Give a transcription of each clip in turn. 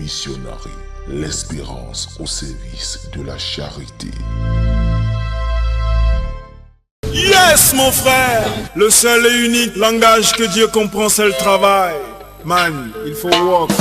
Missionary, l'espérance au service de la charité. Yes, mon frère! Le seul et unique langage que Dieu comprend, c'est le travail. Man, il faut work.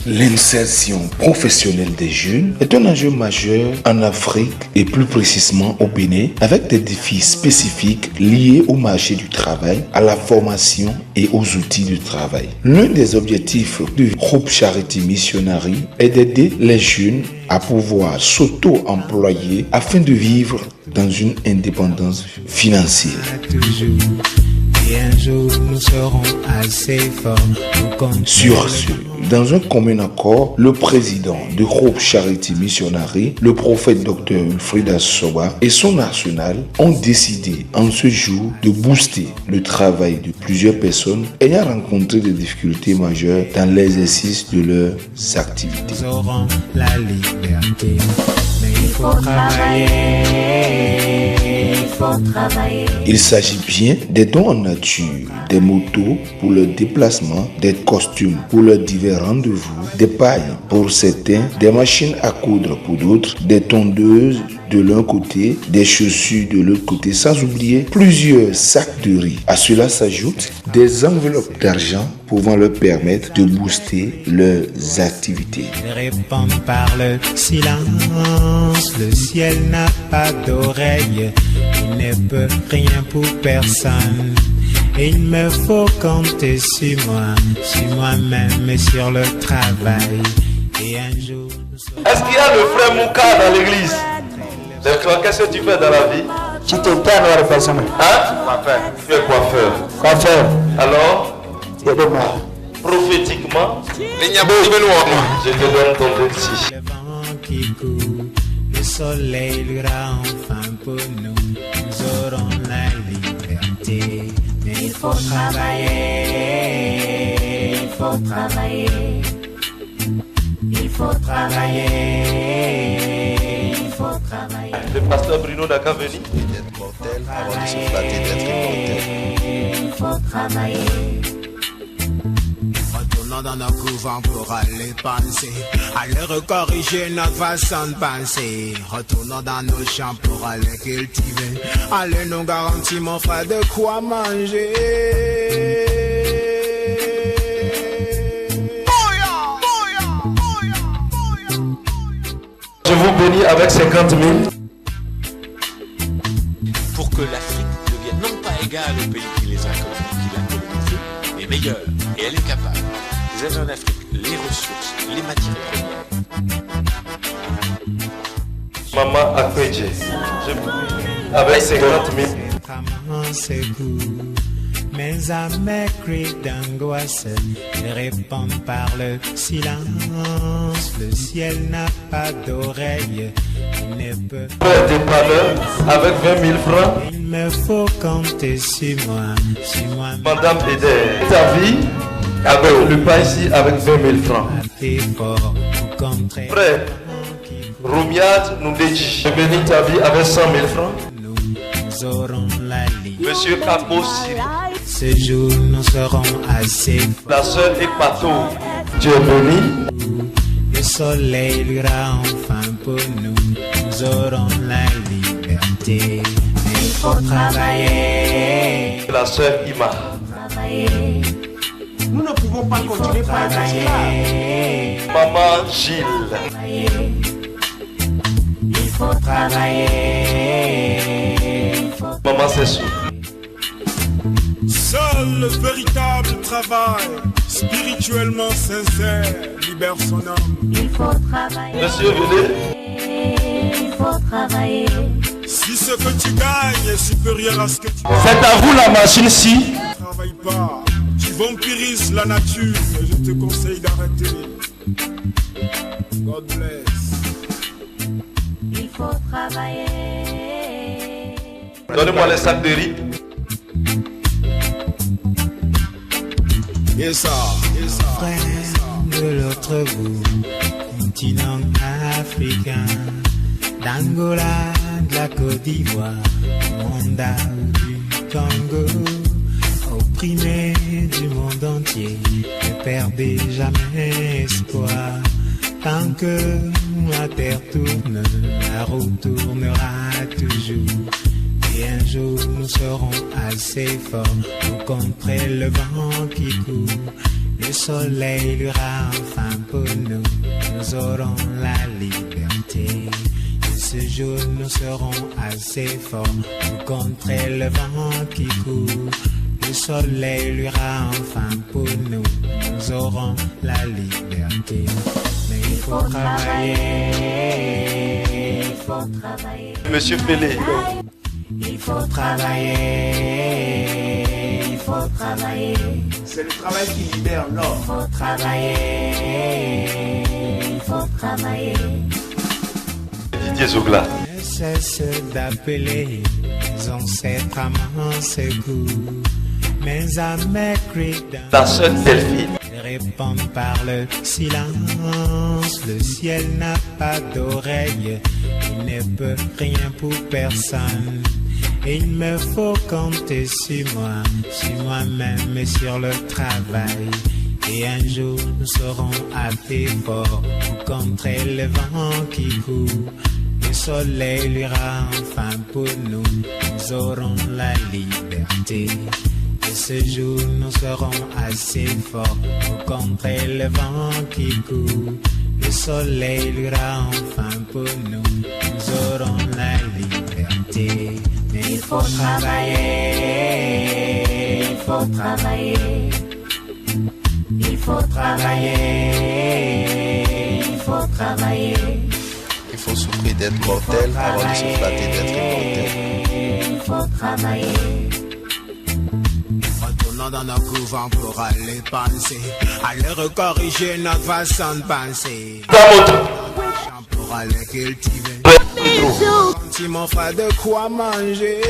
L'insertion professionnelle des jeunes est un enjeu majeur en Afrique et plus précisément au Bénin, avec des défis spécifiques liés au marché du travail, à la formation et aux outils de travail. L'un des objectifs du groupe Charity Missionary est d'aider les jeunes à pouvoir s'auto-employer afin de vivre dans une indépendance financière. Et un jour nous serons assez forts pour Sur ce, dans un commun accord, le président du groupe Charity Missionary, le prophète Dr Wilfried Soba et son arsenal ont décidé en ce jour de booster le travail de plusieurs personnes ayant rencontré des difficultés majeures dans l'exercice de leurs activités. Nous aurons la liberté, mais il faut travailler. Il s'agit bien des dons en nature, des motos pour leur déplacement, des costumes pour leurs divers rendez-vous, des pailles pour certains, des machines à coudre pour d'autres, des tondeuses de l'un côté, des chaussures de l'autre côté, sans oublier plusieurs sacs de riz. À cela s'ajoutent des enveloppes d'argent pouvant leur permettre de booster leurs activités. Répondre par le silence, le ciel n'a pas d'oreille, il ne peut rien pour personne. Et il me faut compter sur moi, sur moi-même et sur le travail. Et un jour... Est-ce qu'il y a le frère Mouka dans l'église? Toi, qu'est-ce que tu fais dans la vie? Tu te parles de personne. Hein? Tu es coiffeur. Coiffeur. Alors? C'est de moi. Prophétiquement, je te donne ton petit. Le vent qui coule, le soleil luira enfin pour nous. Nous aurons la liberté. Mais il faut travailler, il faut travailler, il faut travailler, il faut travailler. Le pasteur Bruno n'a qu'à venir. D'être mortel avant de se flatter d'être immortel. Il faut travailler. Retournons dans nos couvents pour aller penser, aller corriger notre façon de penser. Retournons dans nos champs pour aller cultiver, aller nous garantir mon frère de quoi manger. Je vous bénis avec 50 000. Pour que l'Afrique devienne non pas égale au pays qui les a colonisés, mais meilleure. Et elle est capable. Vous avez en Afrique les ressources, les matières premières. Maman Akweje, avec 50 000. C'est cool. Mes amis crient d'angoisse, ils répondent par le silence. Le ciel n'a pas d'oreille, il ne peut Frère dépanneur avec 20 000 francs. Il me faut compter sur moi, sur moi. Madame Eder, ta vie, avec le pas ici avec 20 000 francs. Frère Roumiat Noudéji, je bénis ta vie avec 100 000 francs. Nous aurons la liberté. Monsieur Kabossi, ce jour nous serons assez. la sœur Epato, Dieu béni. Le soleil luira enfin pour nous. Nous aurons la liberté. Mais il faut travailler. La sœur Ima. Nous ne pouvons pas continuer par Travailler. Maman Gilles. Il faut travailler. Maman Sessou. Seul le véritable travail, spirituellement sincère, libère son âme. Il faut travailler. Monsieur, venez. Il faut travailler. Si ce que tu gagnes est supérieur à ce que tu C'est à vous la machine-ci. ne travailles pas, tu vampirises la nature et je te conseille d'arrêter. God bless. Il faut travailler. Donnez-moi les sacs de riz. Yes, sir. Yes, Frère de l'autre bout, continent africain, d'Angola, de la Côte d'Ivoire, Rwanda, du Congo, au opprimés du monde entier, ne perdez jamais espoir. Tant que la terre tourne, la roue tournera toujours. Et un jour nous serons assez forts pour contrer le vent qui court. Le soleil luira enfin pour nous, nous aurons la liberté. Et ce jour nous serons assez forts pour contrer le vent qui court. Le soleil luira enfin pour nous, nous aurons la liberté. Mais il faut travailler, il faut travailler. Monsieur Pelé. Il faut travailler, il faut travailler. C'est le travail qui libère l'homme. Il faut travailler, il faut travailler. Didier Zogla. Ne cesse d'appeler mes ancêtres à mon secours. Mes amis crient Ta sœur Delphine. répondent par le silence. Le ciel n'a pas d'oreille, il ne peut rien pour personne. Et il me faut compter sur moi-même et sur le travail. Et un jour nous serons assez forts pour contrer le vent qui court. Le soleil luira enfin pour nous, nous aurons la liberté. Et ce jour nous serons assez forts pour contrer le vent qui court. Le soleil luira enfin pour nous, nous aurons la liberté. Mais il faut travailler, il faut travailler. Il faut travailler, il faut travailler. Il faut souffrir d'être mortel avant de se flatter d'être immortel. Il faut travailler. Retournons dans nos couvents pour aller penser, aller recorriger notre façon de penser. Pour aller cultiver. Si mon frère de quoi manger.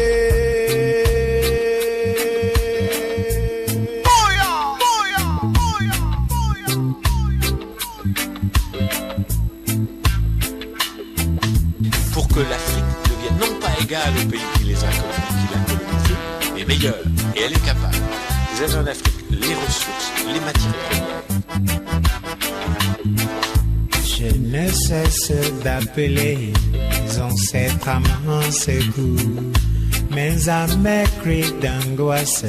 Pour que l'Afrique devienne non pas égale aux pays qui l'a colonisé, mais meilleure. Et elle est capable. Vous avez en Afrique les ressources, les matières premières. Je ne cesse d'appeler mes ancêtres à mon secours. Mes amis crient d'angoisse,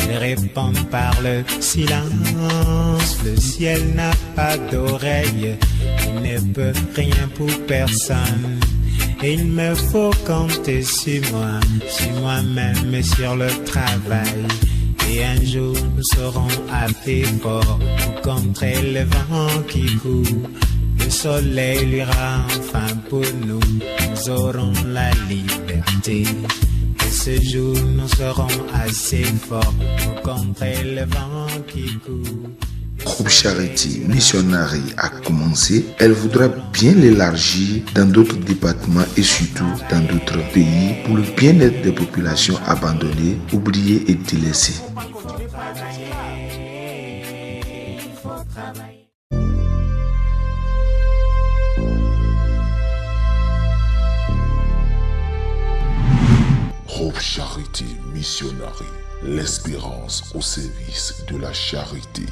ils répondent par le silence. Le ciel n'a pas d'oreille, il ne peut rien pour personne. Et il me faut compter sur moi-même et sur le travail. Et un jour nous serons assez forts pour contrer le vent qui court. Le soleil luira enfin pour nous, nous aurons la liberté. Et ce jour nous serons assez forts pour contrer le vent qui court. Groupe Charity Missionary a commencé, elle voudra bien l'élargir dans d'autres départements et surtout dans d'autres pays pour le bien-être des populations abandonnées, oubliées et délaissées. Groupe Charity Missionary, l'espérance au service de la charité.